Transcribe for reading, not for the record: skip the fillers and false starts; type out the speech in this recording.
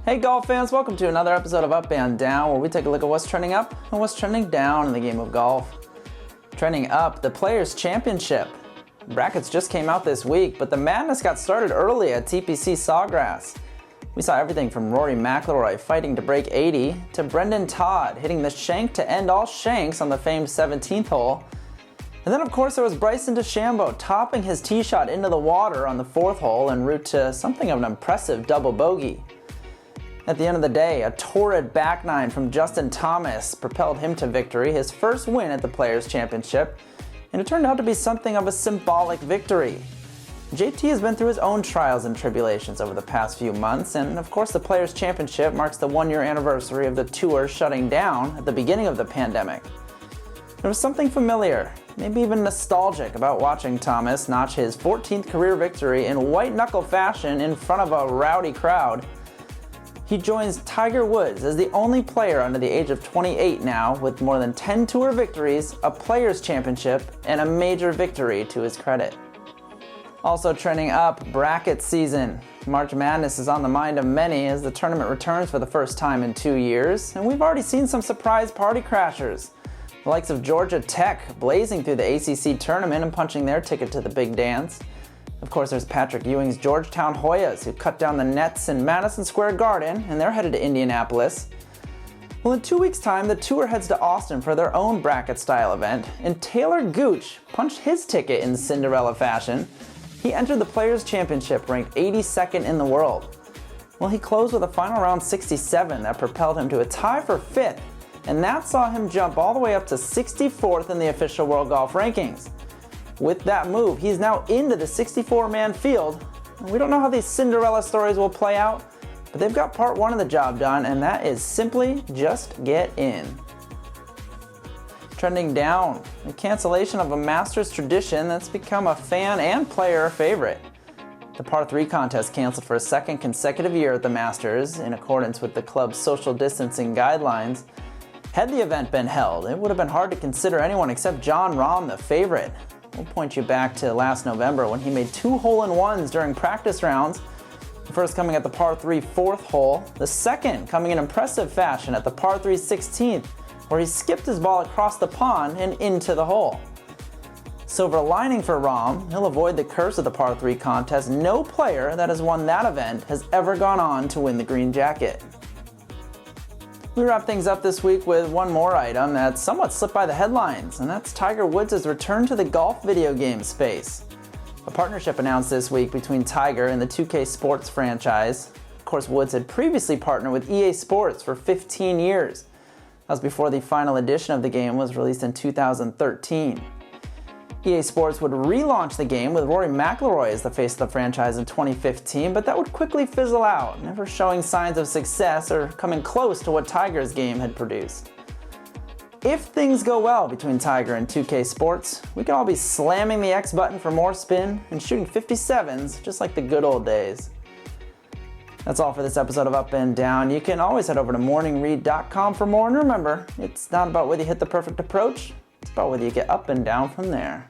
Hey golf fans, welcome to another episode of Up and Down, where we take a look at what's trending up and what's trending down in the game of golf. Trending up, the Players' Championship. Brackets just came out this week, but the madness got started early at TPC Sawgrass. We saw everything from Rory McIlroy fighting to break 80, to Brendan Todd hitting the shank to end all shanks on the famed 17th hole. And then of course there was Bryson DeChambeau topping his tee shot into the water on the 4th hole en route to something of an impressive double bogey. At the end of the day, a torrid back nine from Justin Thomas propelled him to victory, his first win at the Players' Championship, and it turned out to be something of a symbolic victory. JT has been through his own trials and tribulations over the past few months, and of course the Players' Championship marks the 1-year anniversary of the tour shutting down at the beginning of the pandemic. There was something familiar, maybe even nostalgic, about watching Thomas notch his 14th career victory in white-knuckle fashion in front of a rowdy crowd. He joins Tiger Woods as the only player under the age of 28 now with more than 10 tour victories, a Players' Championship, and a major victory to his credit. Also trending up, bracket season. March Madness is on the mind of many as the tournament returns for the first time in 2 years, and we've already seen some surprise party crashers. The likes of Georgia Tech blazing through the ACC tournament and punching their ticket to the big dance. Of course, there's Patrick Ewing's Georgetown Hoyas, who cut down the nets in Madison Square Garden, and they're headed to Indianapolis. Well, in 2 weeks' time, the tour heads to Austin for their own bracket-style event, and Taylor Gooch punched his ticket in Cinderella fashion. He entered the Players' Championship ranked 82nd in the world. Well, he closed with a final round 67 that propelled him to a tie for 5th, and that saw him jump all the way up to 64th in the official World Golf Rankings. With that move, he's now into the 64-man field. We don't know how these Cinderella stories will play out, but they've got part 1 of the job done, and that is simply just get in. Trending down, the cancellation of a Masters tradition that's become a fan and player favorite. The par 3 contest canceled for a second consecutive year at the Masters in accordance with the club's social distancing guidelines. Had the event been held, it would have been hard to consider anyone except Jon Rahm the favorite. We'll point you back to last November when he made 2 hole-in-ones during practice rounds. The first coming at the par 3 4th hole, the second coming in impressive fashion at the par 3 16th, where he skipped his ball across the pond and into the hole. Silver lining for Rahm, he'll avoid the curse of the par 3 contest. No player that has won that event has ever gone on to win the green jacket. We wrap things up this week with one more item that somewhat slipped by the headlines, and that's Tiger Woods' return to the golf video game space. A partnership announced this week between Tiger and the 2K Sports franchise. Of course, Woods had previously partnered with EA Sports for 15 years. That was before the final edition of the game was released in 2013. EA Sports would relaunch the game with Rory McIlroy as the face of the franchise in 2015, but that would quickly fizzle out, never showing signs of success or coming close to what Tiger's game had produced. If things go well between Tiger and 2K Sports, we could all be slamming the X button for more spin and shooting 57s just like the good old days. That's all for this episode of Up and Down. You can always head over to morningread.com for more, and remember, it's not about whether you hit the perfect approach, it's about whether you get up and down from there.